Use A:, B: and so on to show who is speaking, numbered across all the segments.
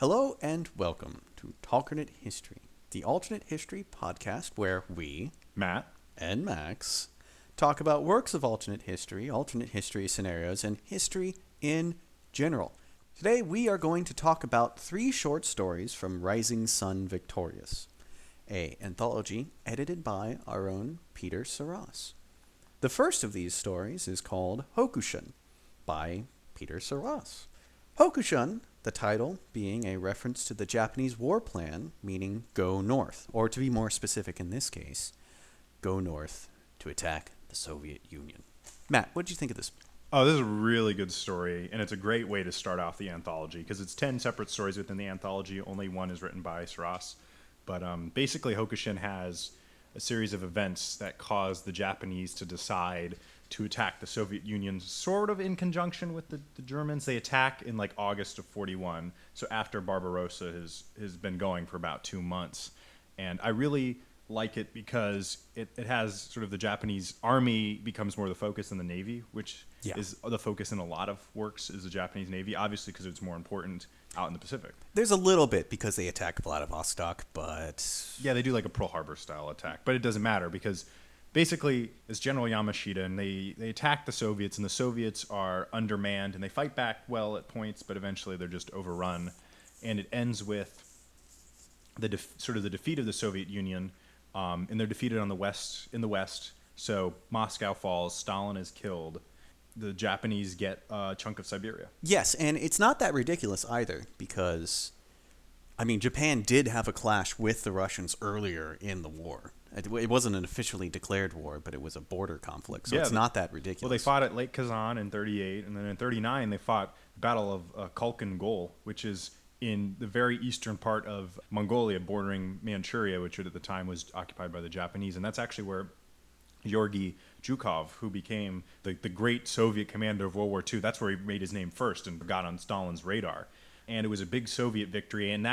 A: Hello and welcome to Talkernate History, the alternate history podcast where we,
B: Matt.
A: and Max, talk about works of alternate history scenarios, and history in general. Today we are going to talk about 3 short stories from Rising Sun Victorious, a anthology edited by our own Peter Saras. The first of these stories is called Hokushin by Peter Saras. Hokushin, the title being a reference to the Japanese war plan, meaning go north, or to be more specific in this case, go north to attack the Soviet Union. Matt, what did you think of this?
B: Oh, this is a really good story, and it's a great way to start off the anthology because it's 10 separate stories within the anthology. Only one is written by Saras. But basically, Hokushin has a series of events that cause the Japanese to decide to attack the Soviet Union, sort of in conjunction with the Germans. They attack in like August of 41, so after Barbarossa has been going for about 2 months. And I really like it because it has sort of the Japanese army becomes more the focus than the Navy, which is the focus in a lot of works is the Japanese Navy, obviously because it's more important out in the Pacific.
A: There's a little bit because they attack Vladivostok, but...
B: Yeah, they do like a Pearl Harbor style attack, but it doesn't matter because basically it's General Yamashita, and they attack the Soviets, and the Soviets are undermanned, and they fight back well at points, but eventually they're just overrun, and it ends with the sort of the defeat of the Soviet Union, and they're defeated in the West. So Moscow falls, Stalin is killed, the Japanese get a chunk of Siberia.
A: Yes, and it's not that ridiculous either because, I mean, Japan did have a clash with the Russians earlier in the war. It wasn't an officially declared war, but it was a border conflict, so it's not that ridiculous.
B: Well, they fought at Lake Kazan in 38, and then in 39 they fought the Battle of Khalkhin Gol, which is in the very eastern part of Mongolia, bordering Manchuria, which at the time was occupied by the Japanese, and that's actually where Georgy Zhukov, who became the great Soviet commander of World War II, that's where he made his name first and got on Stalin's radar. And it was a big Soviet victory, and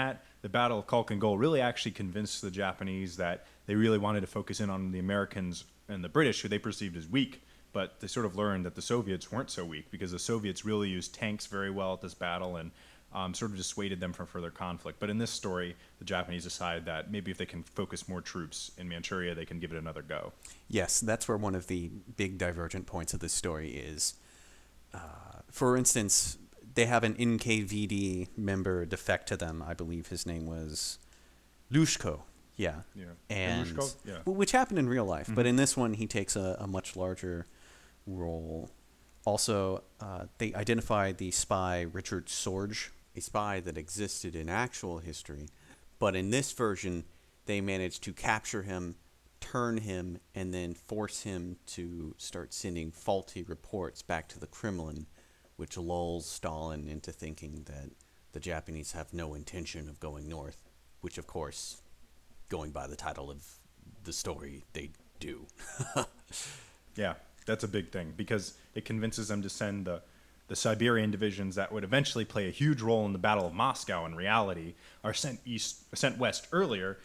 B: the Battle of Khalkhin Gol really actually convinced the Japanese that they really wanted to focus in on the Americans and the British, who they perceived as weak. But they sort of learned that the Soviets weren't so weak because the Soviets really used tanks very well at this battle and sort of dissuaded them from further conflict. But in this story, the Japanese decide that maybe if they can focus more troops in Manchuria, they can give it another go.
A: Yes, that's where one of the big divergent points of this story is. For instance, they have an NKVD member defect to them. I believe his name was Lushko. Yeah. And
B: Lushko? Yeah.
A: Which happened in real life, but in this one he takes a much larger role. Also, they identified the spy Richard Sorge, a spy that existed in actual history, but in this version they managed to capture him, turn him, and then force him to start sending faulty reports back to the Kremlin, which lulls Stalin into thinking that the Japanese have no intention of going north, which, of course, going by the title of the story, they do.
B: Yeah, that's a big thing because it convinces them to send the Siberian divisions that would eventually play a huge role in the Battle of Moscow in reality are sent west earlier.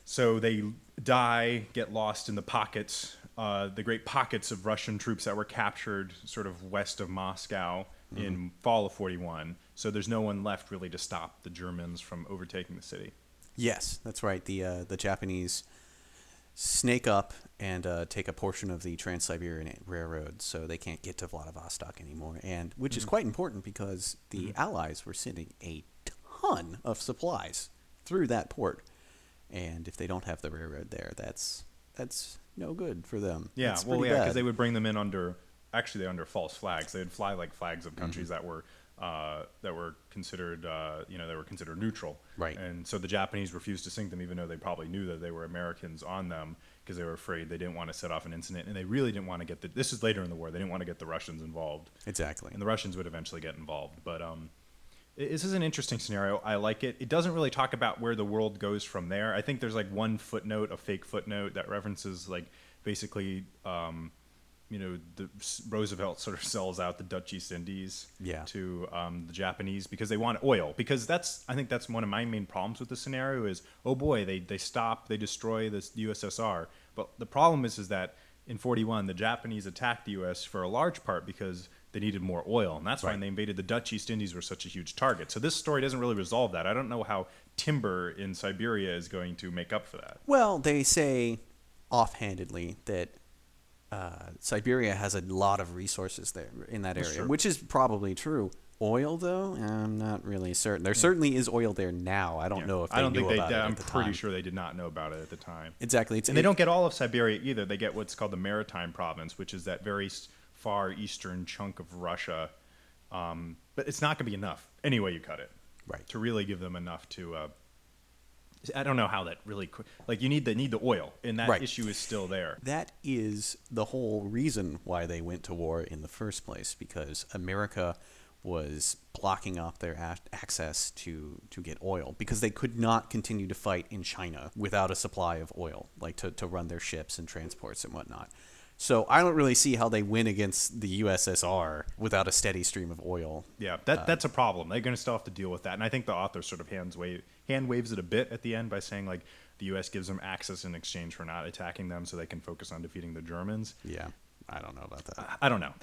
B: So they get lost in the pockets, the great pockets of Russian troops that were captured sort of west of Moscow in fall of 41. So there's no one left really to stop the Germans from overtaking the city.
A: Yes, that's right. The Japanese snake up and take a portion of the Trans-Siberian Railroad, so they can't get to Vladivostok anymore, and which is quite important because the Allies were sending a ton of supplies through that port. And if they don't have the railroad there, that's no good for them.
B: Yeah,
A: that's
B: because they would bring them in under false flags. They would fly like flags of countries that were considered neutral.
A: Right.
B: And so the Japanese refused to sink them, even though they probably knew that they were Americans on them, because they were afraid they didn't want to set off an incident, and they really didn't want to get this is later in the war. They didn't want to get the Russians involved.
A: Exactly.
B: And the Russians would eventually get involved, but this is an interesting scenario. I like it. It doesn't really talk about where the world goes from there. I think there's like one footnote, a fake footnote that references like basically, Roosevelt sort of sells out the Dutch East Indies to the Japanese because they want oil. Because I think that's one of my main problems with the scenario is, oh boy, they destroy the USSR. But the problem is that in 41, the Japanese attacked the U.S. for a large part because they needed more oil, and that's why when they invaded the Dutch East Indies were such a huge target. So this story doesn't really resolve that. I don't know how timber in Siberia is going to make up for that.
A: Well, they say offhandedly that Siberia has a lot of resources there in that area, which is probably true. Oil, though, I'm not really certain. There certainly is oil there now. I don't know if they knew about it at the time.
B: I'm pretty sure they did not know about it at the time.
A: Exactly.
B: And they don't get all of Siberia either. They get what's called the Maritime Province, which is that very far eastern chunk of Russia. But it's not going to be enough, any way you cut it, to really give them enough to... I don't know how that really... Like, you need the oil, and that issue is still there.
A: That is the whole reason why they went to war in the first place, because America was blocking off their access to get oil because they could not continue to fight in China without a supply of oil, like to run their ships and transports and whatnot. So I don't really see how they win against the USSR without a steady stream of oil.
B: Yeah, that's a problem. They're going to still have to deal with that. And I think the author sort of hand waves it a bit at the end by saying, like, the U.S. gives them access in exchange for not attacking them so they can focus on defeating the Germans.
A: Yeah, I don't know about that.
B: I don't know.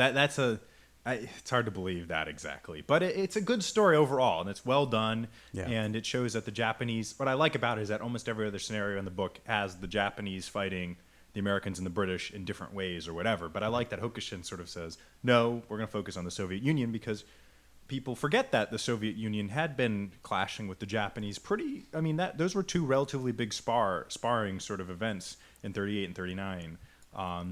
B: It's hard to believe that exactly. But it's a good story overall, and it's well done. Yeah. And it shows that the Japanese... What I like about it is that almost every other scenario in the book has the Japanese fighting the Americans and the British in different ways or whatever. But I like that Hokushin sort of says, no, we're going to focus on the Soviet Union because people forget that the Soviet Union had been clashing with the Japanese those were two relatively big sparring sort of events in 38 and 39.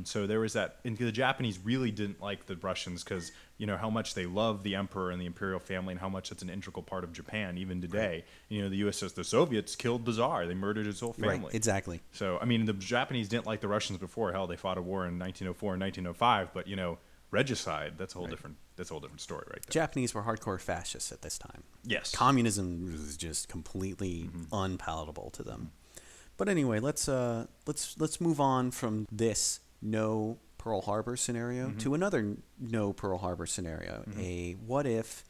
B: So there was that, and the Japanese really didn't like the Russians because, how much they love the emperor and the imperial family and how much it's an integral part of Japan even today. Right. The Soviets killed the Tsar. They murdered his whole family.
A: Right, exactly.
B: So, the Japanese didn't like the Russians before. Hell, they fought a war in 1904 and 1905, but, regicide, that's a whole different story right there.
A: Japanese were hardcore fascists at this time.
B: Yes.
A: Communism was just completely unpalatable to them. But anyway, let's move on from this no Pearl Harbor scenario to another no Pearl Harbor scenario. A what if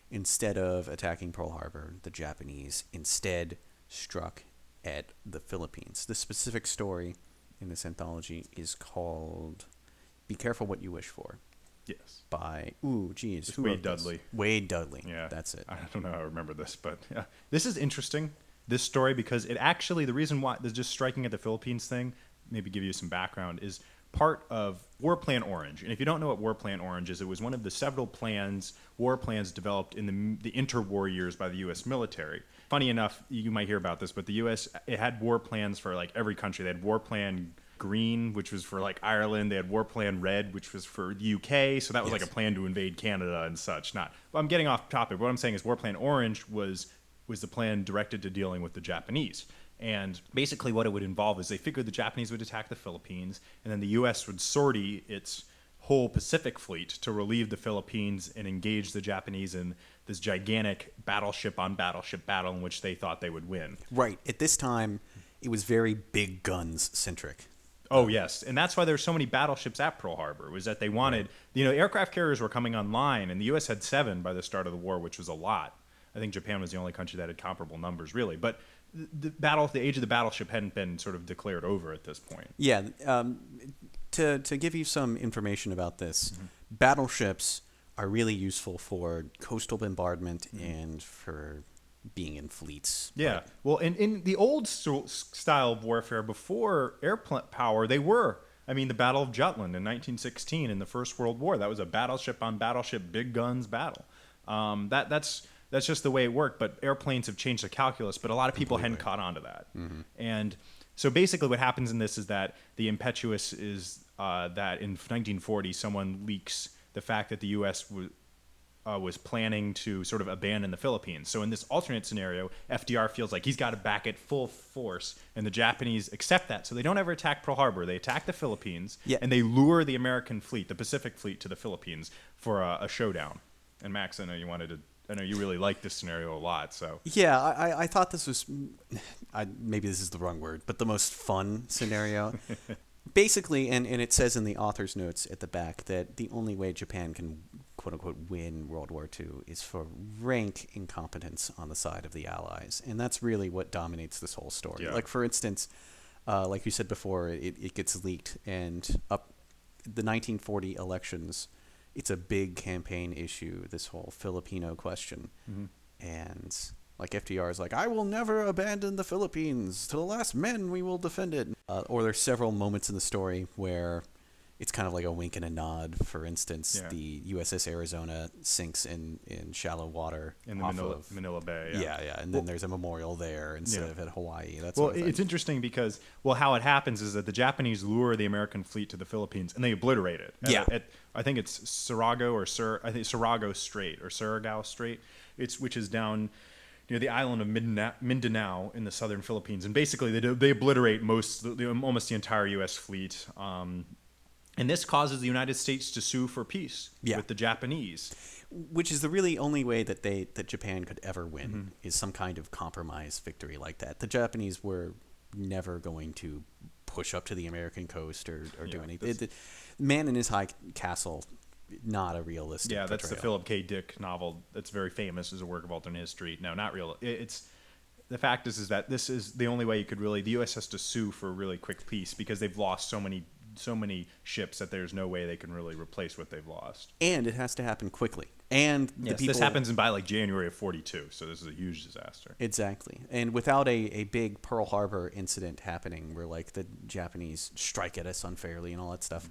A: instead of attacking Pearl Harbor, the Japanese instead struck at the Philippines. The specific story in this anthology is called "Be Careful What You Wish For."
B: Yes.
A: By who
B: Wade Dudley.
A: Wade Dudley.
B: Yeah,
A: that's it.
B: I don't know how I remember this, but yeah, this is interesting. This story, because it actually, the reason why there's just striking at the Philippines thing, maybe give you some background, is part of War Plan Orange. And if you don't know what War Plan Orange is, it was one of the several war plans developed in the interwar years by the U.S. military. Funny enough, you might hear about this, but the U.S., it had war plans for like every country. They had War Plan Green, which was for like Ireland. They had War Plan Red, which was for the UK. So that was like a plan to invade Canada and such. Well, I'm getting off topic. What I'm saying is War Plan Orange was the plan directed to dealing with the Japanese. And basically what it would involve is they figured the Japanese would attack the Philippines, and then the U.S. would sortie its whole Pacific fleet to relieve the Philippines and engage the Japanese in this gigantic battleship-on-battleship battle in which they thought they would win.
A: Right. At this time, it was very big guns-centric.
B: Oh, yes. And that's why there were so many battleships at Pearl Harbor, was that they wanted... aircraft carriers were coming online, and the U.S. had 7 by the start of the war, which was a lot. I think Japan was the only country that had comparable numbers, really. But the age of the battleship hadn't been sort of declared over at this point.
A: Yeah. To give you some information about this, battleships are really useful for coastal bombardment and for being in fleets.
B: Yeah. Well, in the old style of warfare before air power, they were. The Battle of Jutland in 1916 in the First World War, that was a battleship-on-battleship, big guns battle. That's just the way it worked, but airplanes have changed the calculus, but a lot of people hadn't caught on to that. And so basically what happens in this is that the impetuous is that in 1940 someone leaks the fact that the U.S. was planning to sort of abandon the Philippines. So in this alternate scenario, FDR feels like he's got to back it full force, and the Japanese accept that. So they don't ever attack Pearl Harbor. They attack the Philippines, and they lure the American fleet, the Pacific fleet, to the Philippines for a showdown. And Max, I know you really like this scenario a lot, so...
A: Yeah, I thought this was... maybe this is the wrong word, but the most fun scenario. Basically, and it says in the author's notes at the back that the only way Japan can, quote-unquote, win World War II is for rank incompetence on the side of the Allies. And that's really what dominates this whole story.
B: Yeah.
A: Like, for instance, like you said before, it gets leaked, and the 1940 elections it's a big campaign issue, this whole Filipino question.
B: Mm-hmm.
A: And like FDR is like, I will never abandon the Philippines. To the last man, we will defend it. Or there's several moments in the story where it's kind of like a wink and a nod. For instance, the USS Arizona sinks in shallow water
B: in the Manila Bay.
A: Yeah. And then there's a memorial there instead of at Hawaii.
B: It's interesting because, how it happens is that the Japanese lure the American fleet to the Philippines and they obliterate it. I think it's Surigao Strait, which is down near the island of Mindanao in the southern Philippines. And basically they obliterate almost the entire U.S. fleet. And this causes the United States to sue for peace with the Japanese.
A: Which is the really only way that Japan could ever win, is some kind of compromise victory like that. The Japanese were never going to push up to the American coast or do anything. Man in his high castle, not a realistic portrayal.
B: That's the Philip K. Dick novel that's very famous as a work of alternate history. No, not real. It's the fact is that this is the only way you could really. The U.S. has to sue for a really quick peace because they've lost so many ships that there's no way they can really replace what they've lost.
A: And it has to happen quickly. And
B: this happens by like January of 42, so this is a huge disaster.
A: Exactly. And without a big Pearl Harbor incident happening where like the Japanese strike at us unfairly and all that stuff,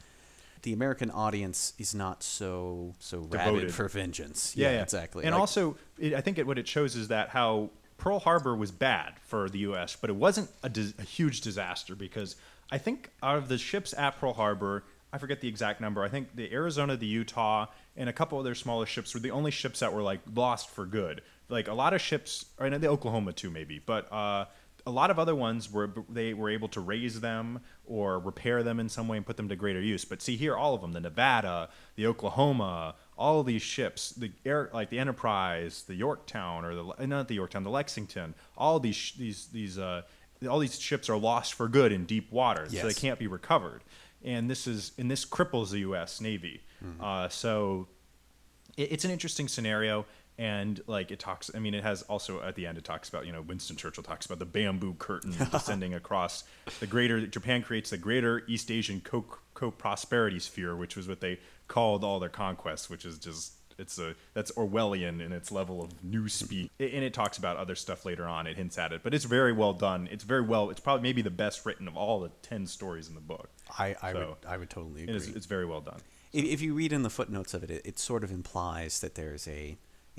A: the American audience is not so rabid for vengeance. Yeah, exactly.
B: And also, I think what it shows is that how Pearl Harbor was bad for the U.S., but it wasn't a huge disaster because I think out of the ships at Pearl Harbor, I forget the exact number. I think the Arizona, the Utah, and a couple other smaller ships were the only ships that were like lost for good. Like a lot of ships, or the Oklahoma too maybe, but a lot of other ones they were able to raise them or repair them in some way and put them to greater use. But see here, all of them, the Nevada, the Oklahoma, all of these ships, the Enterprise, the Yorktown, or not the Yorktown, the Lexington, all these ships are lost for good in deep waters, so they can't be recovered. And this cripples the U.S. Navy. So it's an interesting scenario. And like it has also at the end, it talks about, Winston Churchill talks about the bamboo curtain descending across Japan creates the greater East Asian co-prosperity sphere, which was what they called all their conquests, which is just, that's Orwellian in its level of newspeak. And it talks about other stuff later on. It hints at it, but it's very well done. It's probably maybe the best written of all the 10 stories in the book.
A: I would totally agree.
B: It's very well done.
A: If you read in the footnotes of it, it sort of implies that there's a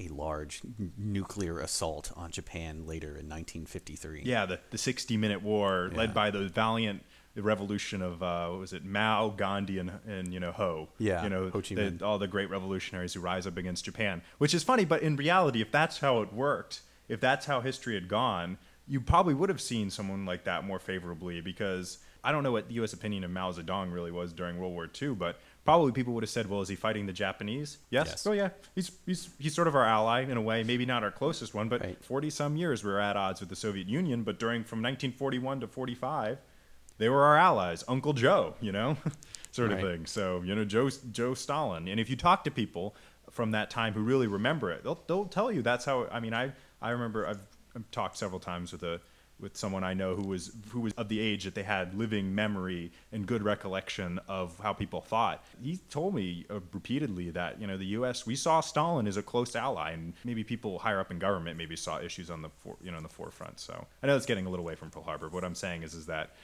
A: large nuclear assault on Japan later in 1953.
B: Yeah, the 60-minute war led by the valiant revolution of Mao, Gandhi, and Ho.
A: Yeah, Ho Chi Minh.
B: All the great revolutionaries who rise up against Japan. Which is funny, but in reality, if that's how it worked, if that's how history had gone, you probably would have seen someone like that more favorably because I don't know what the U.S. opinion of Mao Zedong really was during World War II, but probably people would have said, well, is he fighting the Japanese? Yes. Oh, yeah. He's sort of our ally in a way, maybe not our closest one, but 40-some years we were at odds with the Soviet Union, but from 1941 to 45, they were our allies. Uncle Joe, sort of thing. So, Joe Stalin. And if you talk to people from that time who really remember it, they'll tell you that's how, I remember I've talked several times with someone I know who was of the age that they had living memory and good recollection of how people thought. He told me repeatedly that the U.S. we saw Stalin as a close ally, and maybe people higher up in government maybe saw issues on the in the forefront. So I know it's getting a little away from Pearl Harbor. But what I'm saying is that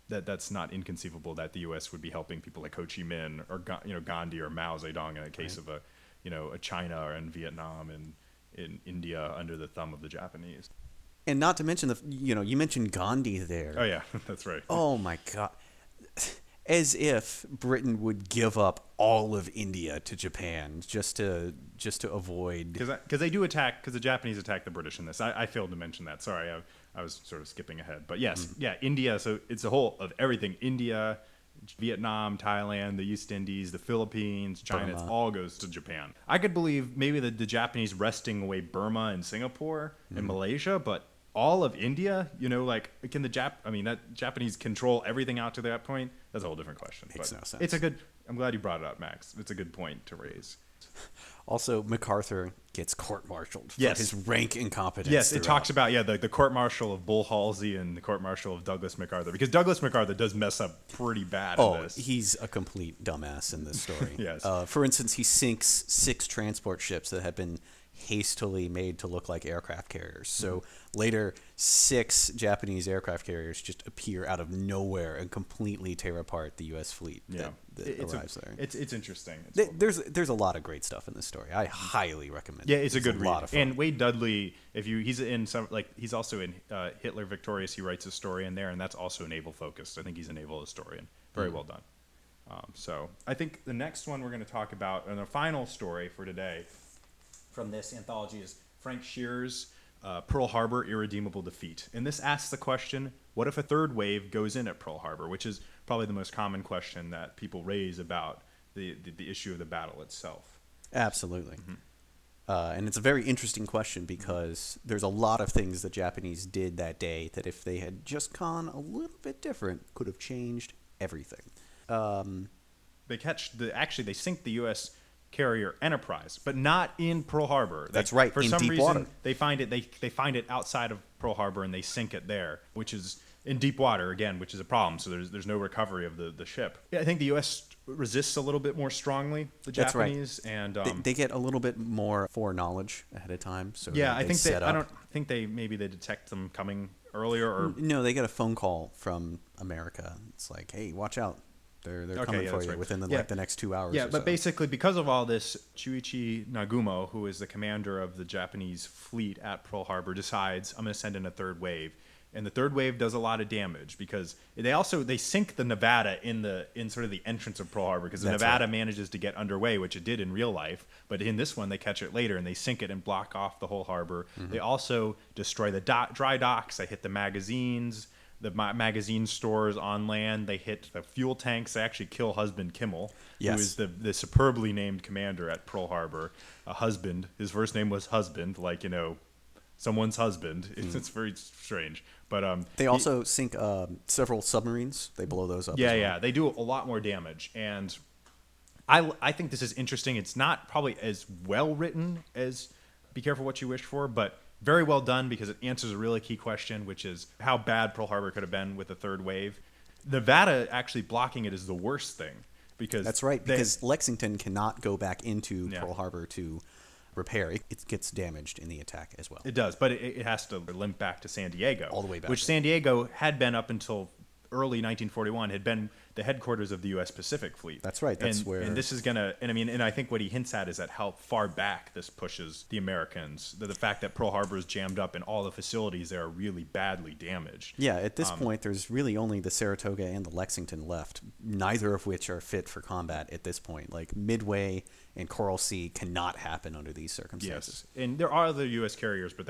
B: that's not inconceivable that the U.S. would be helping people like Ho Chi Minh or Gandhi or Mao Zedong in a case of a China or in Vietnam and in India under the thumb of the Japanese.
A: And not to mention you mentioned Gandhi there.
B: Oh yeah, that's right.
A: Oh my God. As if Britain would give up all of India to Japan just to avoid.
B: Because they do attack, because the Japanese attack the British in this. I failed to mention that. Sorry, I was sort of skipping ahead. But yes, India. So it's a whole of everything. India, Vietnam, Thailand, the East Indies, the Philippines, China. It all goes to Japan. I could believe maybe the Japanese wresting away Burma and Singapore and Malaysia, but all of India, can that Japanese control everything out to that point? That's a whole different question.
A: Makes no sense.
B: I'm glad you brought it up, Max. It's a good point to raise.
A: Also, MacArthur gets court-martialed for
B: Yes.
A: his rank incompetence.
B: Yes, it
A: throughout.
B: talks about the court-martial of Bull Halsey and the court-martial of Douglas MacArthur, because Douglas MacArthur does mess up pretty bad in this.
A: He's a complete dumbass in this story.
B: Yes.
A: For instance, he sinks 6 transport ships that had been hastily made to look like aircraft carriers. So later, 6 Japanese aircraft carriers just appear out of nowhere and completely tear apart the U.S. fleet that arrives there.
B: It's interesting.
A: There's a lot of great stuff in this story. I highly recommend it.
B: Yeah, it's a good read.
A: Lot of fun.
B: And Wade Dudley, he's also in Hitler Victorious. He writes a story in there, and that's also naval focused. I think he's a naval historian. Very well done. So I think the next one we're going to talk about, and the final story for today from this anthology, is Frank Shearer's Pearl Harbor Irredeemable Defeat. And this asks the question, what if a third wave goes in at Pearl Harbor, which is probably the most common question that people raise about the issue of the battle itself.
A: Absolutely. And it's a very interesting question because there's a lot of things the Japanese did that day that if they had just gone a little bit different could have changed everything.
B: They sink the U.S. carrier Enterprise, but not in Pearl Harbor.
A: That's right.
B: For
A: in
B: some
A: deep
B: reason,
A: water.
B: they find it outside of Pearl Harbor and they sink it there, which is in deep water again, which is a problem. So there's no recovery of the ship. Yeah, I think the U.S. resists a little bit more strongly. The
A: That's
B: Japanese
A: right.
B: and
A: they get a little bit more foreknowledge ahead of time. So
B: yeah,
A: I don't
B: think they detect them coming earlier or
A: no, they get a phone call from America. It's like, hey, watch out. They're coming for you within the next 2 hours.
B: Yeah,
A: or
B: but
A: so.
B: Basically, because of all this, Chuichi Nagumo, who is the commander of the Japanese fleet at Pearl Harbor, decides I'm going to send in a third wave, and the third wave does a lot of damage because they sink the Nevada in sort of the entrance of Pearl Harbor because the Nevada manages to get underway, which it did in real life, but in this one they catch it later and they sink it and block off the whole harbor. They also destroy the dry docks. They hit the magazines. The magazine stores on land. They hit the fuel tanks. They actually kill Husband Kimmel, who is the superbly named commander at Pearl Harbor. Husband. His first name was Husband, like, someone's husband. It's very strange. But
A: they also sink several submarines. They blow those up. as well.
B: Yeah. They do a lot more damage. And I think this is interesting. It's not probably as well written as Be Careful What You Wish For, but very well done because it answers a really key question, which is how bad Pearl Harbor could have been with a third wave. Nevada actually blocking it is the worst thing because
A: that's right. Because Lexington cannot go back into Pearl Harbor to repair. It gets damaged in the attack as well.
B: It does, but it has to limp back to San Diego,
A: all the way back.
B: Which San Diego had been up until early 1941 had been the headquarters of the U.S. Pacific Fleet.
A: That's right.
B: And this is gonna. And I think what he hints at is that how far back this pushes the Americans. The fact that Pearl Harbor is jammed up and all the facilities there are really badly damaged.
A: Yeah. At this point, there's really only the Saratoga and the Lexington left, neither of which are fit for combat at this point. Like Midway and Coral Sea cannot happen under these circumstances.
B: Yes, and there are other U.S. carriers, but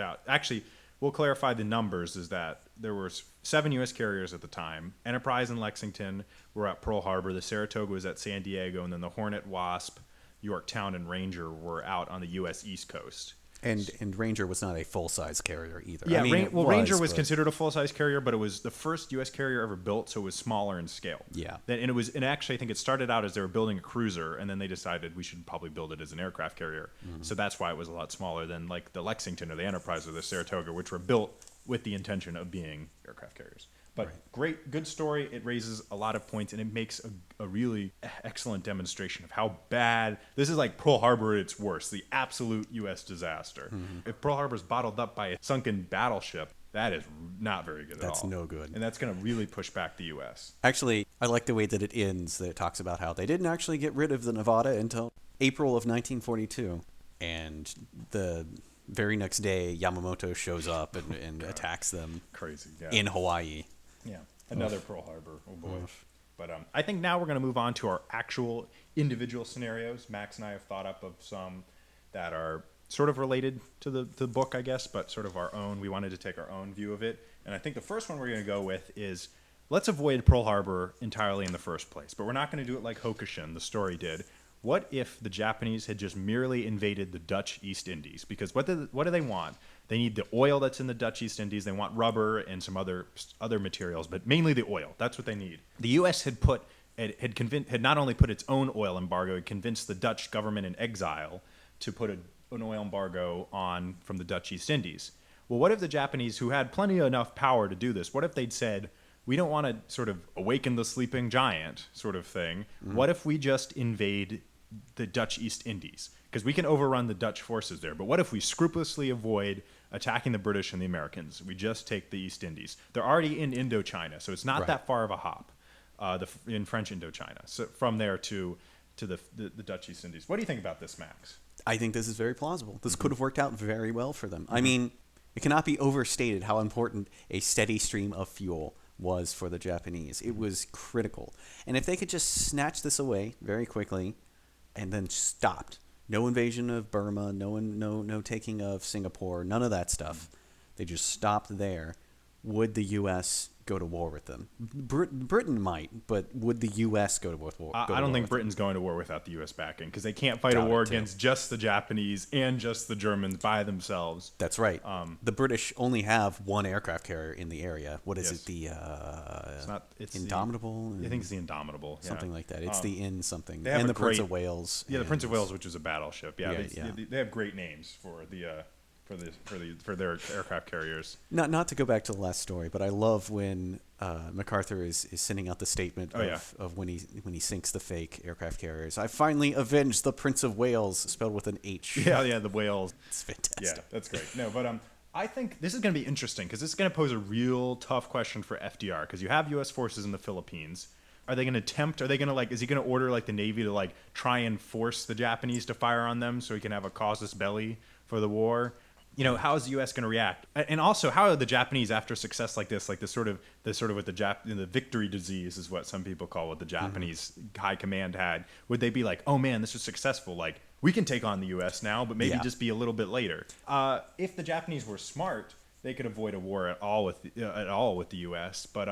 B: we'll clarify the numbers, is that there were 7 U.S. carriers at the time. Enterprise and Lexington were at Pearl Harbor. The Saratoga was at San Diego. And then the Hornet, Wasp, Yorktown, and Ranger were out on the U.S. East Coast.
A: And Ranger was not a full-size carrier either.
B: Yeah, Ranger was considered a full-size carrier, but it was the first U.S. carrier ever built, so it was smaller in scale.
A: Yeah.
B: And actually, I think it started out as they were building a cruiser, and then they decided we should probably build it as an aircraft carrier. So that's why it was a lot smaller than like the Lexington or the Enterprise or the Saratoga, which were built with the intention of being aircraft carriers. But good story. It raises a lot of points, and it makes a really excellent demonstration of how bad this is. Like Pearl Harbor at its worst, the absolute U.S. disaster. If Pearl Harbor is bottled up by a sunken battleship, that is not very good at all.
A: That's no good.
B: And that's going to really push back the U.S.
A: Actually, I like the way that it ends, that it talks about how they didn't actually get rid of the Nevada until April of 1942. And the very next day, Yamamoto shows up and attacks them in Hawaii.
B: Yeah, another Pearl Harbor. Oh boy. But I think now we're going to move on to our actual individual scenarios. Max and I have thought up of some that are sort of related to the book, I guess, but sort of our own. We wanted to take our own view of it. And I think the first one we're going to go with is, let's avoid Pearl Harbor entirely in the first place. But we're not going to do it like Hokushin, the story, did. What if the Japanese had just merely invaded the Dutch East Indies? Because what do they want? They need the oil that's in the Dutch East Indies. They want rubber and some other materials, but mainly the oil. That's what they need. The U.S. had put had not only put its own oil embargo, it convinced the Dutch government in exile to put an oil embargo on from the Dutch East Indies. Well, what if the Japanese, who had plenty enough power to do this, what if they'd said, we don't want to sort of awaken the sleeping giant sort of thing. What if we just invade the Dutch East Indies? Because we can overrun the Dutch forces there. But what if we scrupulously avoid attacking the British and the Americans? We just take the East Indies. They're already in Indochina, so it's not that far of a hop in French Indochina. So from there to the Dutch East Indies. What do you think about this, Max?
A: I think this is very plausible. This could have worked out very well for them. I mean, it cannot be overstated how important a steady stream of fuel was for the Japanese. It was critical. And if they could just snatch this away very quickly and then stopped, no invasion of Burma, no taking of Singapore, none of that stuff. They just stopped there. Would the U.S. go to war with them? Britain might, but would the U.S. go to war?
B: I don't think Britain's going to war without the U.S. backing, because they can't fight a war against just the Japanese and just the Germans by themselves.
A: That's right. The British only have one aircraft carrier in the area. What is it? It's Indomitable?
B: I think it's the Indomitable.
A: Something like that. It's the something.
B: And the
A: Prince of Wales.
B: Yeah, the Prince of Wales, which is a battleship. They have great names for for their aircraft carriers.
A: Not to go back to the last story, but I love when MacArthur is sending out the statement of when he sinks the fake aircraft carriers. I finally avenged the Prince of Wales, spelled with an H.
B: Yeah, the Wales.
A: It's fantastic.
B: Yeah, that's great. No, but I think this is going to be interesting, because this is going to pose a real tough question for FDR, because you have U.S. forces in the Philippines. Are they going to attempt? Are they going to is he going to order the Navy to try and force the Japanese to fire on them so he can have a casus belli for the war? How is the U.S. going to react? And also, how are the Japanese, after success like this sort of with the victory disease is what some people call what the Japanese high command had. Would they be like, oh man, this was successful. We can take on the U.S. now, but maybe just be a little bit later. If the Japanese were smart, they could avoid a war at all with the U.S. But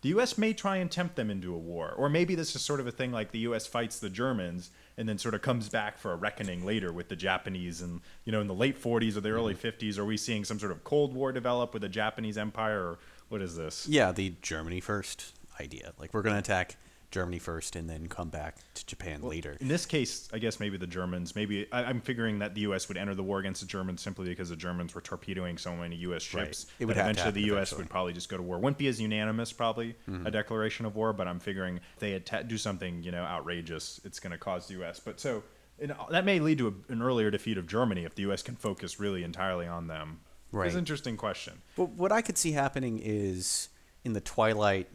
B: the U.S. may try and tempt them into a war, or maybe this is sort of a thing like the U.S. fights the Germans and then sort of comes back for a reckoning later with the Japanese. And in the late 40s or the early 50s, are we seeing some sort of Cold War develop with the Japanese Empire, or what is this?
A: Yeah, the Germany first idea. We're going to attack Germany first and then come back to Japan later.
B: In this case, I guess maybe the Germans, I'm figuring that the U.S. would enter the war against the Germans simply because the Germans were torpedoing so many U.S. ships.
A: It would
B: eventually the U.S. would probably just go to war. Wouldn't be as unanimous, probably, a declaration of war, but I'm figuring if they do something, outrageous, it's going to cause the U.S. But so that may lead to an earlier defeat of Germany if the U.S. can focus really entirely on them. Right. It's an interesting question.
A: But what I could see happening is in the twilight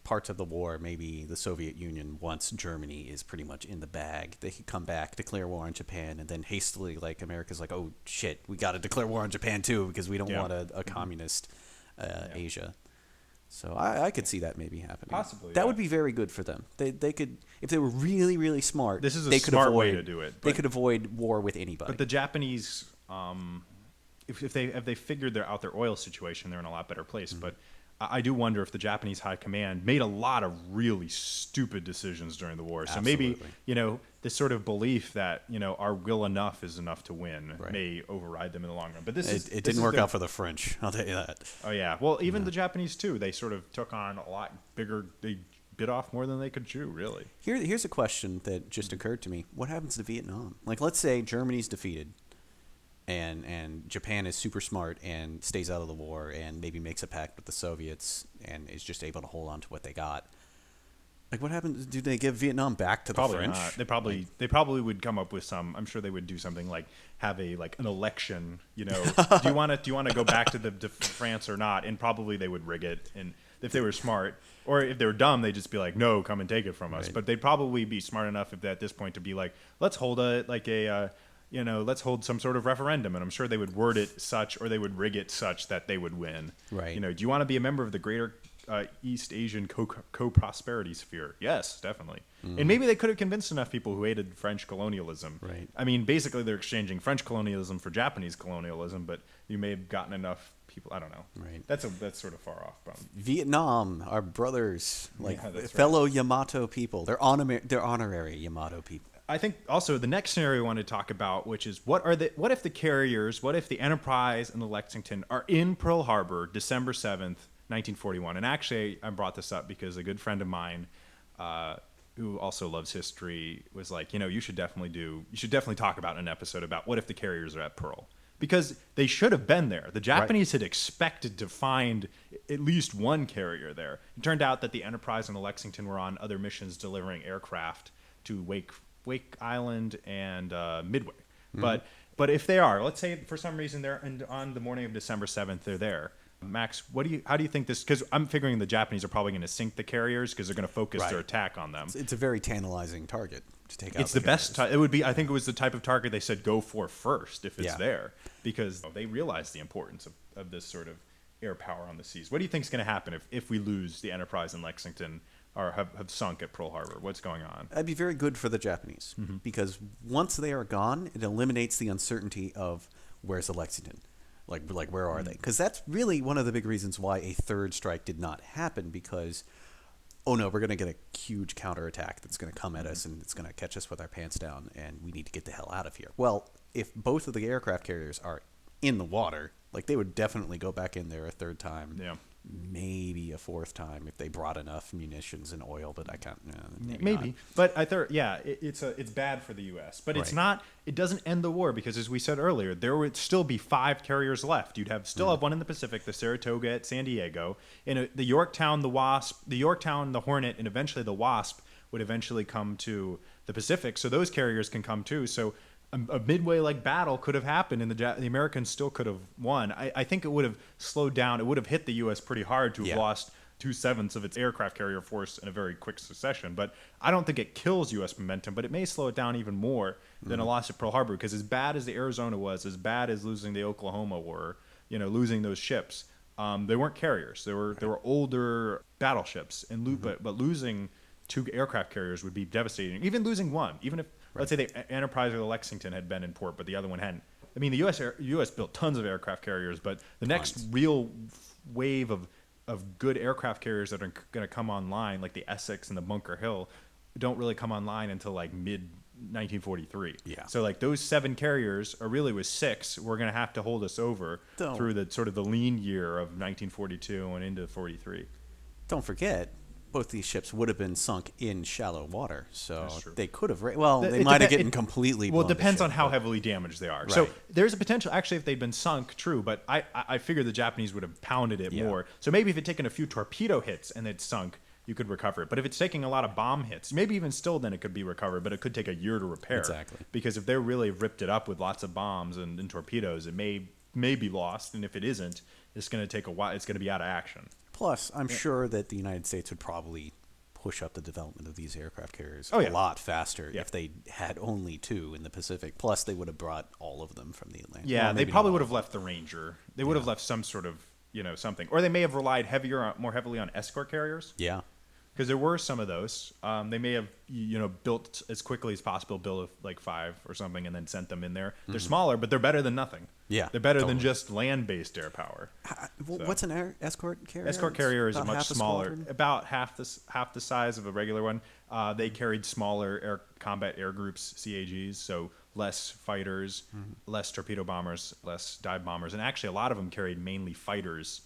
A: parts of the war, maybe the Soviet Union, once Germany is pretty much in the bag, they could come back, declare war on Japan, and then hastily, America's oh shit, we got to declare war on Japan too, because we don't want a communist Asia. So I could see that maybe happening.
B: Possibly.
A: That would be very good for them. They could, if they were really, really smart.
B: This is a smart way to do it.
A: They could avoid war with anybody.
B: But the Japanese, if they figured out their oil situation, they're in a lot better place. But I do wonder if the Japanese high command made a lot of really stupid decisions during the war. So maybe, this sort of belief that, our will enough is enough to win may override them in the long run. But
A: it didn't work out for the French, I'll tell you that.
B: Oh, yeah. Well, even the Japanese, too, they sort of took on a lot bigger, they bit off more than they could chew, really.
A: Here's a question that just occurred to me. What happens to Vietnam? Let's say Germany's defeated. And Japan is super smart and stays out of the war and maybe makes a pact with the Soviets and is just able to hold on to what they got. What happens? Do they give Vietnam back to the French?
B: Not. They probably would come up with some. I'm sure they would do something like have an election. Do you want to go back to France or not? And probably they would rig it. And if they were smart, or if they were dumb, they'd just be like, no, come and take it from us. But they'd probably be smart enough at this point to be like, let's hold let's hold some sort of referendum. And I'm sure they would word it such, or they would rig it such that they would win.
A: Right.
B: Do you want to be a member of the greater East Asian co-prosperity sphere? Yes, definitely. And maybe they could have convinced enough people who hated French colonialism.
A: Right.
B: I mean, basically they're exchanging French colonialism for Japanese colonialism, but you may have gotten enough people. I don't know.
A: Right.
B: That's sort of far off.
A: Vietnam, our brothers, fellow Yamato people. They're honorary Yamato people.
B: I think also the next scenario we want to talk about, which is what if the carriers, what if the Enterprise and the Lexington are in Pearl Harbor, December 7th, 1941? And actually, I brought this up because a good friend of mine who also loves history, was like, you should definitely talk about an episode about what if the carriers are at Pearl. Because they should have been there. The Japanese had expected to find at least one carrier there. It turned out that the Enterprise and the Lexington were on other missions delivering aircraft to Wake Island and Midway. But if they are, let's say for some reason on the morning of December 7th, they're there. Max, how do you think this? Because I'm figuring the Japanese are probably going to sink the carriers because they're going to focus their attack on them.
A: It's a very tantalizing target to take out.
B: It's the best. It would be. I think it was the type of target they said go for first if it's there, because they realize the importance of this sort of air power on the seas. What do you think is going to happen if we lose the Enterprise and Lexington or have sunk at Pearl Harbor? What's going on?
A: That'd be very good for the Japanese because once they are gone, it eliminates the uncertainty of where's the Lexington. Like where are they? Because that's really one of the big reasons why a third strike did not happen, because, oh no, we're going to get a huge counterattack that's going to come at us and it's going to catch us with our pants down and we need to get the hell out of here. Well, if both of the aircraft carriers are in the water, like they would definitely go back in there a third time.
B: Yeah.
A: Maybe a fourth time if they brought enough munitions and oil, but I can't.
B: Maybe. But I thought, it's bad for the U.S. But it's not. It doesn't end the war because, as we said earlier, there would still be 5 carriers left. You'd have one in the Pacific, the Saratoga at San Diego, and the Yorktown, the Wasp, the Yorktown, the Hornet, and eventually the Wasp would eventually come to the Pacific. So those carriers can come too. So a Midway-like battle could have happened, and the Americans still could have won. I think it would have slowed down. It would have hit the U.S. pretty hard to have lost 2/7 of its aircraft carrier force in a very quick succession. But I don't think it kills U.S. momentum, but it may slow it down even more than a loss at Pearl Harbor, because as bad as the Arizona was, as bad as losing the Oklahoma were, losing those ships, they weren't carriers. They were older battleships, and but losing 2 aircraft carriers would be devastating. Even losing one, even if let's say the Enterprise or the Lexington had been in port, but the other one hadn't. I mean, the U.S. built tons of aircraft carriers, but the next real wave of good aircraft carriers that are going to come online, like the Essex and the Bunker Hill, don't really come online until like mid 1943. Yeah. So like those 7 carriers, or really was 6, were going to have to hold us over through the sort of the lean year of 1942 and into 43.
A: Don't forget, both these ships would have been sunk in shallow water, so they could have. They might have gotten completely.
B: Well, it depends on how heavily damaged they are. Right. So there's a potential. Actually, if they'd been sunk, true, but I figure the Japanese would have pounded it more. So maybe if it'd taken a few torpedo hits and it's sunk, you could recover it. But if it's taking a lot of bomb hits, maybe even still, then it could be recovered. But it could take a year to repair.
A: Exactly.
B: Because if they really ripped it up with lots of bombs and torpedoes, it may be lost. And if it isn't, it's going to take a while. It's going to be out of action.
A: Plus, I'm sure that the United States would probably push up the development of these aircraft carriers a lot faster if they had only 2 in the Pacific. Plus, they would have brought all of them from the Atlantic.
B: Yeah, they probably would have left the Ranger. They would have left some sort of, something. Or they may have relied more heavily on escort carriers. Yeah. Because there were some of those. They may have, built as quickly as possible, built like 5 or something, and then sent them in there. They're smaller, but they're better than nothing. Yeah, they're better than just land-based air power.
A: What's an escort carrier?
B: Escort carrier is much smaller, about half the size of a regular one. They carried smaller combat air groups, CAGs, so less fighters, less torpedo bombers, less dive bombers, and actually a lot of them carried mainly fighters.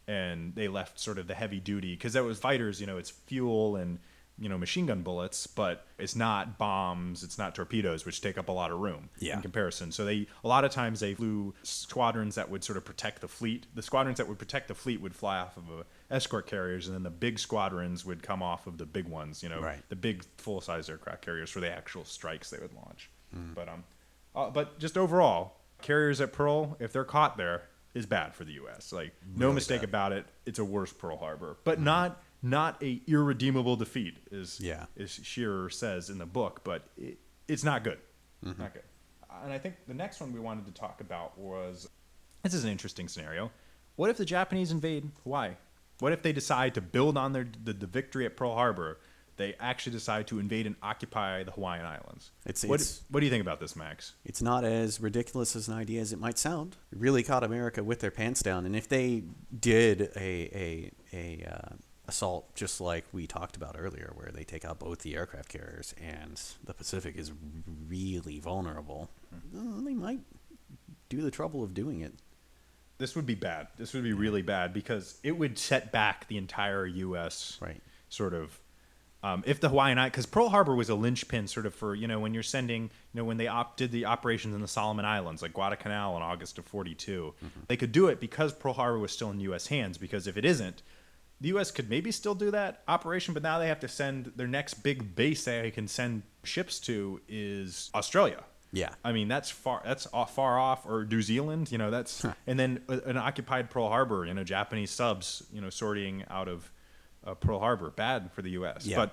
B: And they left sort of the heavy duty, because that was fighters, it's fuel and machine gun bullets, but it's not bombs, it's not torpedoes, which take up a lot of room in comparison. So a lot of times they flew squadrons that would sort of protect the fleet. The squadrons that would protect the fleet would fly off of escort carriers, and then the big squadrons would come off of the big ones, the big full-size aircraft carriers for the actual strikes they would launch. But just overall, carriers at Pearl, if they're caught there, is bad for the U.S. Like, no mistake about it. It's a worse Pearl Harbor, but not a irredeemable defeat, as Shearer says in the book. But it's not good, not good. And I think the next one we wanted to talk about was, this is an interesting scenario. What if the Japanese invade Hawaii? What if they decide to build on the victory at Pearl Harbor? They actually decide to invade and occupy the Hawaiian Islands. What do you think about this, Max?
A: It's not as ridiculous as an idea as it might sound. It really caught America with their pants down. And if they did a assault just like we talked about earlier, where they take out both the aircraft carriers and the Pacific is really vulnerable, they might do the trouble of doing it.
B: This would be bad. This would be really bad, because it would set back the entire U.S. sort of If the Hawaiian Islands, because Pearl Harbor was a linchpin sort of for, when you're sending, when they did the operations in the Solomon Islands, like Guadalcanal in August of 42, they could do it because Pearl Harbor was still in U.S. hands, because if it isn't, the U.S. could maybe still do that operation, but now they have to send their next big base they can send ships to is Australia.
A: Yeah.
B: I mean, that's far off, or New Zealand, that's, and then an occupied Pearl Harbor, Japanese subs, sorting out of Pearl Harbor, bad for the U.S.
A: Yeah.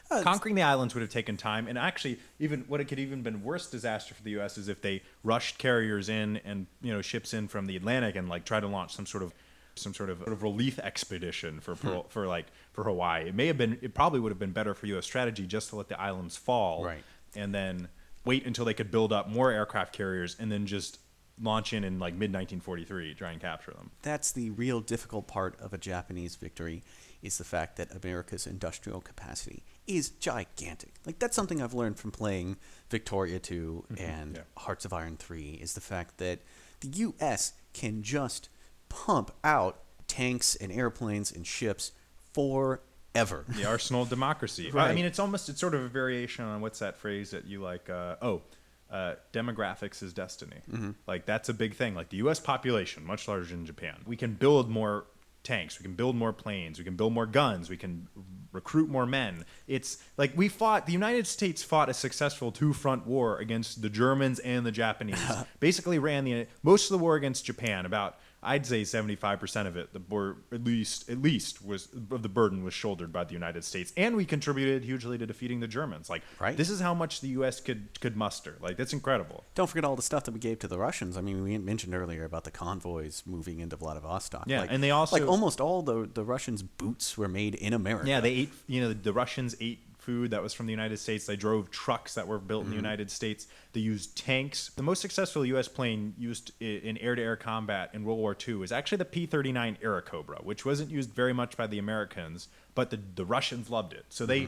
B: But conquering the islands would have taken time, and actually, even what it could even been worse disaster for the U.S. is if they rushed carriers in and ships in from the Atlantic and like try to launch some sort of relief expedition for Hawaii. It probably would have been better for U.S. strategy just to let the islands fall,
A: right,
B: and then wait until they could build up more aircraft carriers and then just launch in like mid-1943, try and capture them.
A: That's the real difficult part of a Japanese victory, is the fact that America's industrial capacity is gigantic. Like, that's something I've learned from playing Victoria 2 and Hearts of Iron 3, is the fact that the U.S. can just pump out tanks and airplanes and ships forever.
B: The arsenal of democracy.
A: Right.
B: I mean, it's sort of a variation on what's that phrase that you like, demographics is destiny. Like, that's a big thing. Like, the U.S. population, much larger than Japan. We can build more tanks, we can build more planes, we can build more guns, we can recruit more men. It's like the United States fought a successful two-front war against the Germans and the Japanese. Basically ran most of the war against Japan. About, I'd say 75% of it, at least was of the burden was shouldered by the United States, and we contributed hugely to defeating the Germans. Like,
A: right.
B: This is how much the U.S. could muster. Like, that's incredible.
A: Don't forget all the stuff that we gave to the Russians. I mean, we mentioned earlier about the convoys moving into Vladivostok.
B: Yeah,
A: like,
B: and they also,
A: like, almost all the Russians' boots were made in America.
B: Yeah, they ate. The Russians ate food that was from the United States. They drove trucks that were built in the United States. They used tanks. The most successful U.S. plane used in air-to-air combat in World War II was actually the P-39 Airacobra, which wasn't used very much by the Americans, but the Russians loved it. So they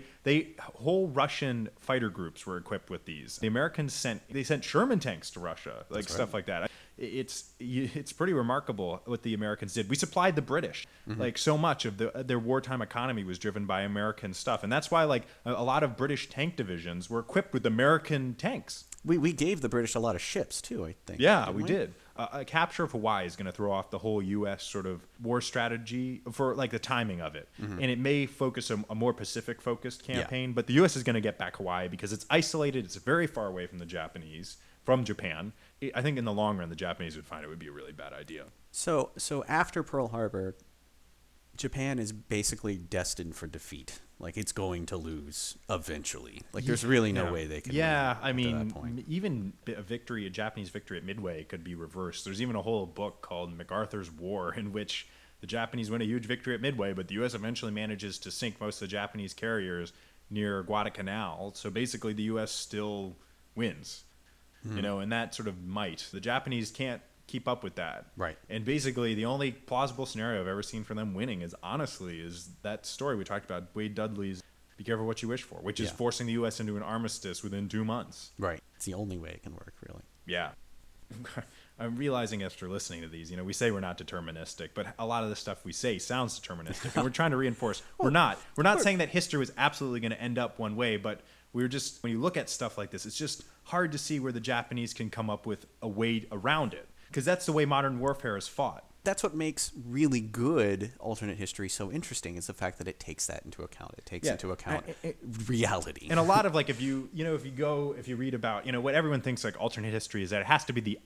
B: whole Russian fighter groups were equipped with these. The Americans sent Sherman tanks to Russia, like stuff like that. It's pretty remarkable what the Americans did. We supplied the British. Like, so much of their wartime economy was driven by American stuff, and that's why like a lot of British tank divisions were equipped with American tanks.
A: We gave the British a lot of ships too, I think.
B: Yeah, we did. A capture of Hawaii is going to throw off the whole U.S. sort of war strategy for like the timing of it, and it may focus a more Pacific-focused campaign. But the U.S. is going to get back Hawaii because it's isolated. It's very far away from the Japanese, from Japan. I think in the long run, the Japanese would find it would be a really bad idea.
A: So after Pearl Harbor, Japan is basically destined for defeat. Like, it's going to lose eventually. Like, there's really no way they can.
B: Yeah,
A: win
B: I mean,
A: at that point.
B: even a Japanese victory at Midway could be reversed. There's even a whole book called MacArthur's War in which the Japanese win a huge victory at Midway, but the U.S. eventually manages to sink most of the Japanese carriers near Guadalcanal. So basically, the U.S. still wins. And that sort of might. The Japanese can't keep up with that.
A: Right.
B: And basically, the only plausible scenario I've ever seen for them winning is that story we talked about, Wade Dudley's Be Careful What You Wish For, which is forcing the U.S. into an armistice within 2 months.
A: Right. It's the only way it can work, really.
B: Yeah. I'm realizing after listening to these, we say we're not deterministic, but a lot of the stuff we say sounds deterministic. And we're trying to reinforce we're not. We're not saying that history was absolutely going to end up one way, but when you look at stuff like this, it's just hard to see where the Japanese can come up with a way around it, because that's the way modern warfare is fought.
A: That's what makes really good alternate history so interesting, is the fact that it takes that into account. It takes into account reality.
B: And a lot of, like, if you read about, what everyone thinks like alternate history is that it has to be the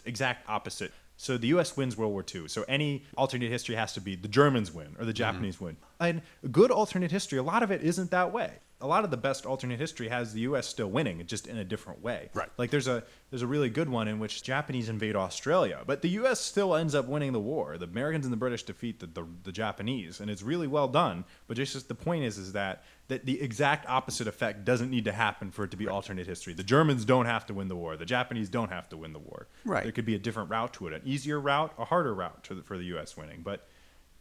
B: exact opposite. So the U.S. wins World War II. So any alternate history has to be the Germans win or the Japanese win. And good alternate history, a lot of it isn't that way. A lot of the best alternate history has the U.S. still winning, just in a different way.
A: Right.
B: Like there's a really good one in which Japanese invade Australia, but the U.S. still ends up winning the war. The Americans and the British defeat the Japanese, and it's really well done. But just the point is that the exact opposite effect doesn't need to happen for it to be alternate history. The Germans don't have to win the war. The Japanese don't have to win the war.
A: Right.
B: There could be a different route to it, an easier route, a harder route for the U.S. winning. But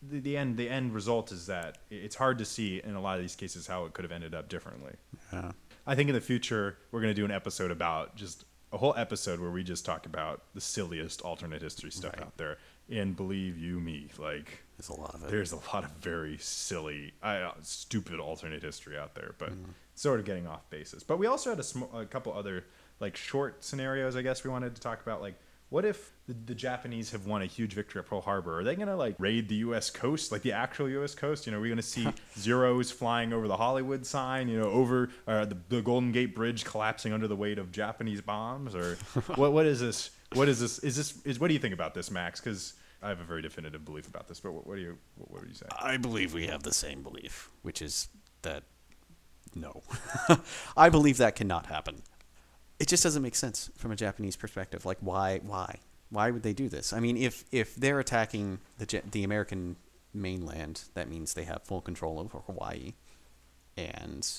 B: the end result is that it's hard to see in a lot of these cases how it could have ended up differently.
A: Yeah.
B: I think in the future we're going to do an episode about just a whole episode where we just talk about the silliest alternate history stuff out there. And believe you me, like
A: There's a lot of it.
B: there's a lot of very silly, stupid alternate history out there, but sort of getting off basis. But we also had a couple other like short scenarios, I guess we wanted to talk about. Like, what if the Japanese have won a huge victory at Pearl Harbor? Are they going to like raid the U.S. coast, like the actual U.S. coast? You know, we're going to see Zeros flying over the Hollywood sign, you know, over the Golden Gate Bridge collapsing under the weight of Japanese bombs, or what is this? What is this? What do you think about this, Max? Because I have a very definitive belief about this, but what would you say?
A: I believe we have the same belief, which is that no. I believe that cannot happen. It just doesn't make sense from a Japanese perspective. Like, why would they do this? I mean, if they're attacking the American mainland, that means they have full control over Hawaii, and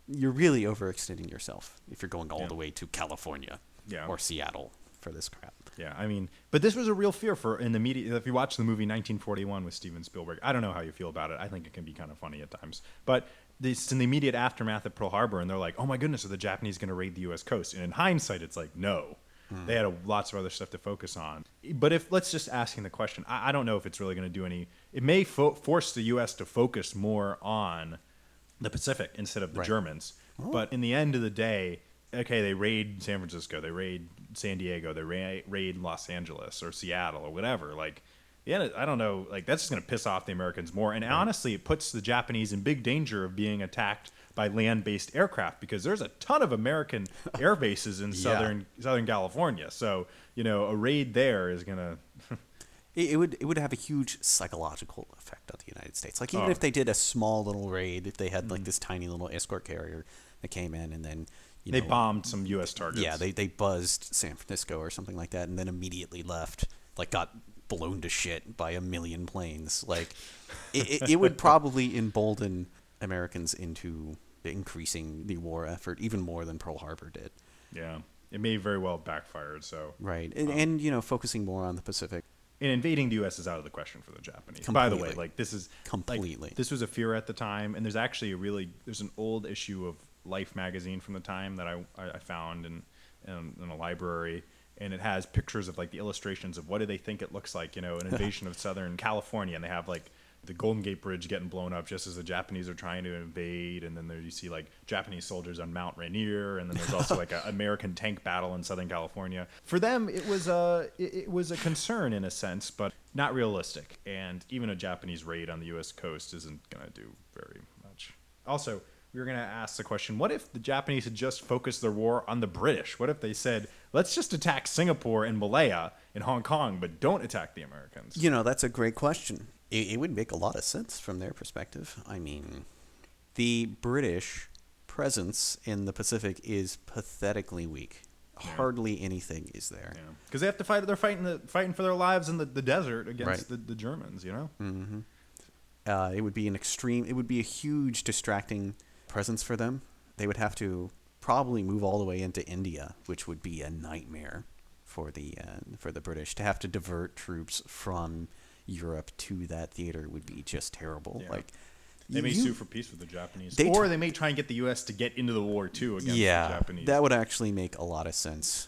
A: you're really overextending yourself if you're going all the way to California or Seattle for this crap.
B: Yeah, I mean, but this was a real fear in the media. If you watch the movie 1941 with Steven Spielberg, I don't know how you feel about it. I think it can be kind of funny at times. But it's in the immediate aftermath of Pearl Harbor, and they're like, oh my goodness, are the Japanese going to raid the U.S. coast? And in hindsight, it's like, no. They had lots of other stuff to focus on. But let's just asking the question, I don't know if it's really going to do any. It may force the U.S. to focus more on the Pacific instead of the Germans. Oh. But in the end of the day, okay, they raid San Francisco, they raid San Diego, they raid Los Angeles or Seattle or whatever. Like, yeah, I don't know. Like, that's just going to piss off the Americans more. And honestly, it puts the Japanese in big danger of being attacked by land-based aircraft, because there's a ton of American air bases in Southern California. So, you know, a raid there is going to...
A: It would have a huge psychological effect on the United States. Like, even if they did a small little raid, if they had like this tiny little escort carrier that came in and then
B: they bombed some U.S. targets.
A: Yeah, they buzzed San Francisco or something like that, and then immediately left. Like, got blown to shit by a million planes. Like, it would probably embolden Americans into increasing the war effort even more than Pearl Harbor did.
B: Yeah, it may very well have backfired. So
A: right, and you know, focusing more on the Pacific.
B: And invading the U.S. is out of the question for the Japanese.
A: Completely.
B: By the way, like, this is
A: completely.
B: Like, this was a fear at the time, and there's actually there's an old issue of Life magazine from the time that I found in a library, and it has pictures of like the illustrations of what do they think it looks like, you know, an invasion of Southern California, and they have like the Golden Gate Bridge getting blown up just as the Japanese are trying to invade, and then there you see like Japanese soldiers on Mount Rainier, and then there's also like an American tank battle in Southern California. For them, it was a concern in a sense, but not realistic. And even a Japanese raid on the U.S. coast isn't going to do very much. Also, we were going to ask the question, what if the Japanese had just focused their war on the British? What if they said, let's just attack Singapore and Malaya and Hong Kong, but don't attack the Americans?
A: You know, that's a great question. It would make a lot of sense from their perspective. I mean, the British presence in the Pacific is pathetically weak. Yeah. Hardly anything is there.
B: Because they have to fight. They're fighting for their lives in the desert against the Germans. You know.
A: Mm-hmm. It would be It would be a huge distracting presence for them. They would have to probably move all the way into India, which would be a nightmare for the British. To have to divert troops from Europe to that theater would be just terrible. Yeah. Like,
B: they may sue for peace with the Japanese, or they may try and get the U.S. to get into the war too against the Japanese.
A: That would actually make a lot of sense.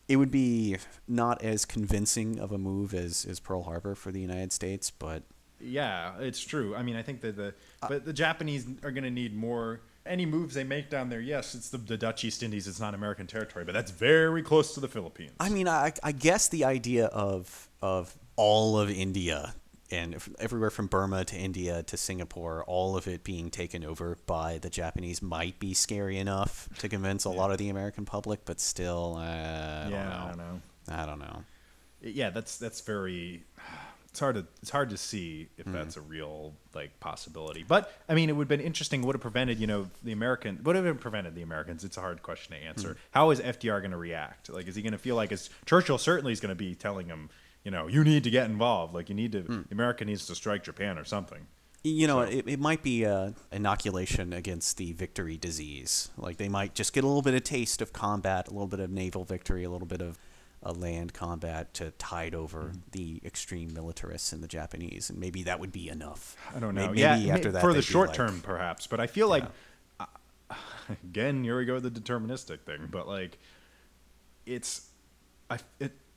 A: It would be not as convincing of a move as Pearl Harbor for the United States, but
B: yeah, it's true. I mean, I think that but the Japanese are going to need more. Any moves they make down there, yes, it's the Dutch East Indies. It's not American territory, but that's very close to the Philippines.
A: I mean, I guess the idea of all of India, and everywhere from Burma to India to Singapore, all of it being taken over by the Japanese might be scary enough to convince a lot of the American public, but still, I don't know.
B: Yeah, that's very... It's hard to see if that's a real like possibility. But I mean, it would have been interesting. Would have prevented the Americans? It's a hard question to answer. How is FDR going to react? Like, is he going to feel like Churchill certainly is going to be telling him, you know, you need to get involved. Like, you need to. America needs to strike Japan or something.
A: You know, it might be a inoculation against the victory disease. Like, they might just get a little bit of taste of combat, a little bit of naval victory, a little bit of land combat to tide over the extreme militarists and the Japanese, and maybe that would be enough.
B: I don't know.
A: Maybe after that,
B: for the short term, perhaps. But I feel like, again, here we go with the deterministic thing. But like,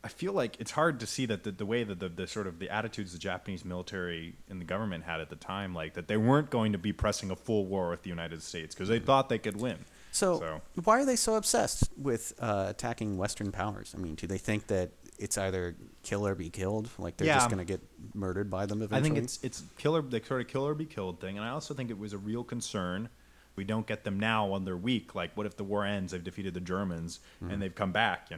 B: I feel like it's hard to see that the way that the sort of the attitudes the Japanese military and the government had at the time, like that they weren't going to be pressing a full war with the United States because they thought they could win.
A: So why are they so obsessed with attacking Western powers? I mean, do they think that it's either kill or be killed? Like they're just going to get murdered by them eventually?
B: I think it's kill the sort of kill or be killed thing. And I also think it was a real concern. We don't get them now when they're weak. Like, what if the war ends, they've defeated the Germans, and they've come back,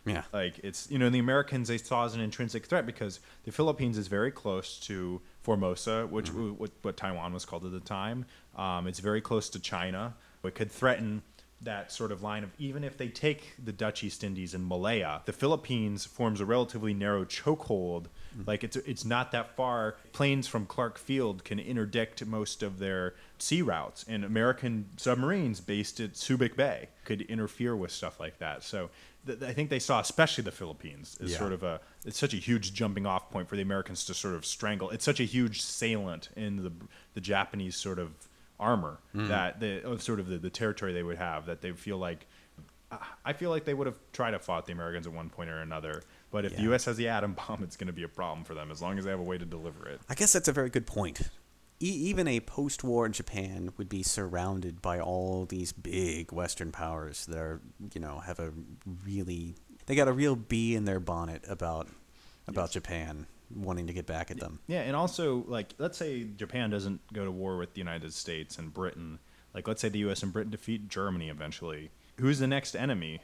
A: Yeah.
B: Like, it's, the Americans they saw as an intrinsic threat because the Philippines is very close to Formosa, which what Taiwan was called at the time. It's very close to China. It could threaten that sort of line of, even if they take the Dutch East Indies and Malaya, the Philippines forms a relatively narrow chokehold. Like it's not that far. Planes from Clark Field can interdict most of their sea routes, and American submarines based at Subic Bay could interfere with stuff like that. So I think they saw, especially the Philippines, as sort of it's such a huge jumping off point for the Americans to sort of strangle. It's such a huge salient in the Japanese sort of armor that the territory they would have, that they feel like, I feel like they would have tried to fought the Americans at one point or another. But if the U.S. has the atom bomb, it's going to be a problem for them as long as they have a way to deliver it.
A: I guess that's a very good point. Even a post-war Japan would be surrounded by all these big Western powers that are, have they got a real bee in their bonnet about Japan wanting to get back at them.
B: Yeah, and also, like, let's say Japan doesn't go to war with the United States and Britain. Like, let's say the U.S. and Britain defeat Germany eventually. Who's the next enemy?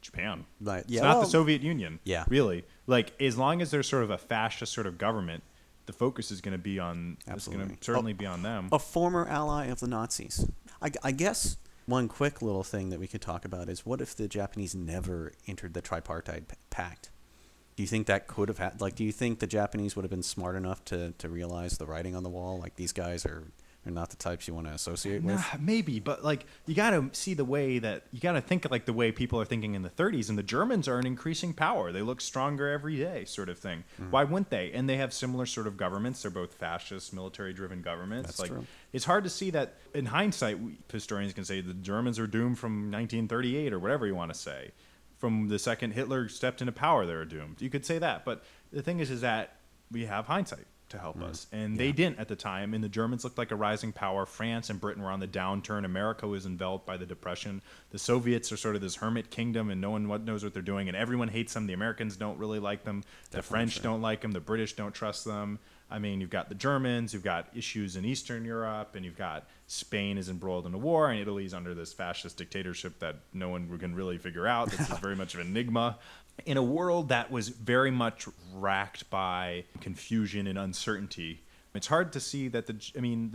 B: Japan.
A: Right.
B: It's not the Soviet Union.
A: Yeah.
B: Really. Like, as long as there's sort of a fascist sort of government, the focus is going to be on.
A: Absolutely.
B: It's going to certainly be on them.
A: A former ally of the Nazis. I guess one quick little thing that we could talk about is, what if the Japanese never entered the tripartite pact? Do you think that could have had? Like, do you think the Japanese would have been smart enough to realize the writing on the wall? Like, these guys are not the types you want to associate with.
B: Maybe, but like, you got to see the way that you got to think like the way people are thinking in the 30s, and the Germans are an increasing power. They look stronger every day, sort of thing. Why wouldn't they? And they have similar sort of governments. They're both fascist, military-driven governments.
A: That's true.
B: It's hard to see that in hindsight. Historians can say the Germans are doomed from 1938 or whatever you want to say. From the second Hitler stepped into power, they were doomed. You could say that, but the thing is that we have hindsight to help us, and they didn't at the time. And the Germans looked like a rising power. France and Britain were on the downturn. America was enveloped by the Depression. The Soviets are sort of this hermit kingdom, and no one knows what they're doing, and everyone hates them. The Americans don't really like them. The French don't like them. The British don't trust them. I mean, you've got the Germans, you've got issues in Eastern Europe, and you've got Spain is embroiled in a war, and Italy's under this fascist dictatorship that no one can really figure out. This is very much of an enigma. In a world that was very much racked by confusion and uncertainty, it's hard to see that the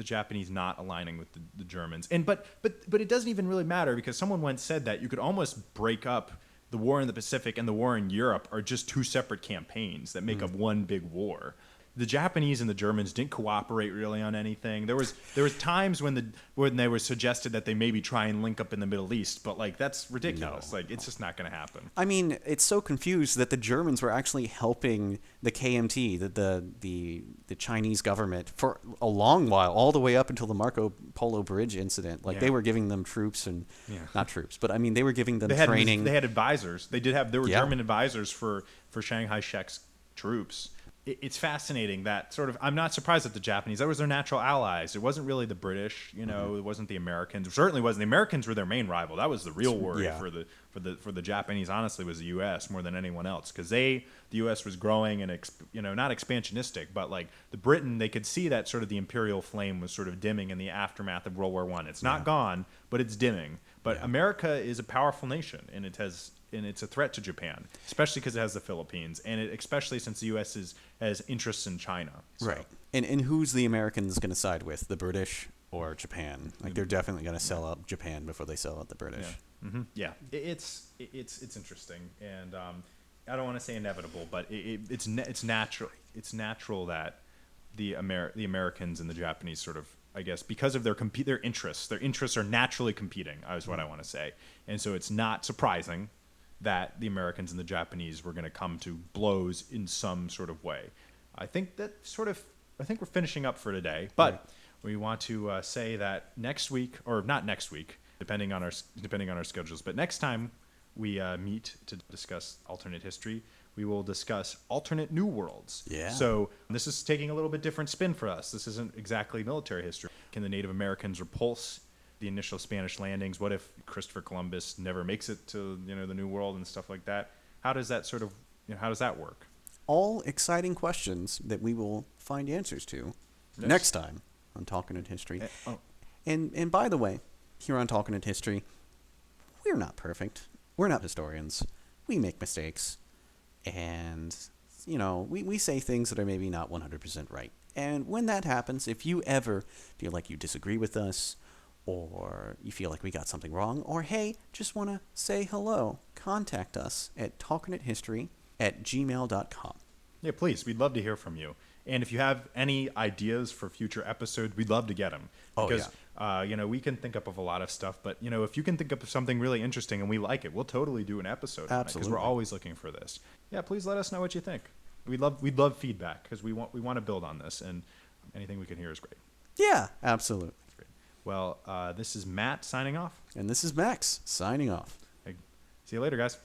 B: Japanese not aligning with the Germans. But it doesn't even really matter, because someone once said that you could almost break up the war in the Pacific and the war in Europe are just two separate campaigns that make up one big war. The Japanese and the Germans didn't cooperate really on anything. There was times when they were suggested that they maybe try and link up in the Middle East, but like, that's ridiculous. Like, it's just not going to happen.
A: I mean, it's so confused that the Germans were actually helping the KMT, the Chinese government, for a long while, all the way up until the Marco Polo Bridge incident. Like, they were giving them troops and not troops, but I mean, they were giving them training.
B: They had advisors. There were German advisors for Shanghai Shek's troops. It's fascinating that sort of. I'm not surprised that the Japanese, that was their natural allies. It wasn't really the British, It wasn't the Americans. It certainly wasn't. The Americans were their main rival. That was the real worry for the Japanese. Honestly, was the U.S. more than anyone else, because the U.S. was growing and not expansionistic, but like the Britain, they could see that sort of the imperial flame was sort of dimming in the aftermath of World War I. It's not gone, but it's dimming. But America is a powerful nation, and it's a threat to Japan, especially because it has the Philippines, and especially since the U.S. has interests in China. So.
A: Right. And who's the Americans going to side with, the British or Japan? Like, they're definitely going to sell out Japan before they sell out the British.
B: Yeah. Mm-hmm. Yeah. It's interesting, and I don't want to say inevitable, but it's natural. It's natural that the Americans and the Japanese sort of, I guess, because of their interests are naturally competing, is what I want to say. And so it's not surprising that the Americans and the Japanese were going to come to blows in some sort of way. I think we're finishing up for today, but we want to say that next week, or not next week, depending on our schedules, but next time we meet to discuss alternate history, we will discuss alternate new worlds.
A: Yeah.
B: So this is taking a little bit different spin for us. This isn't exactly military history. Can the Native Americans repulse the initial Spanish landings? What if Christopher Columbus never makes it to, the New World and stuff like that? How does that sort of, how does that work?
A: All exciting questions that we will find answers to next time on Talkernate History. And by the way, here on Talkernate History, we're not perfect. We're not historians. We make mistakes. And, we say things that are maybe not 100% right. And when that happens, if you ever feel like you disagree with us, or you feel like we got something wrong, or hey, just want to say hello, contact us at talkernatehistory@gmail.com.
B: Yeah, please. We'd love to hear from you. And if you have any ideas for future episodes, we'd love to get them. Because, we can think up of a lot of stuff. But, if you can think up of something really interesting and we like it, we'll totally do an episode on it. Because we're always looking for this. Yeah, please let us know what you think. We'd love feedback because we want to build on this. And anything we can hear is great.
A: Yeah, absolutely.
B: Great. Well, this is Matt signing off.
A: And this is Max signing off.
B: Hey, see you later, guys.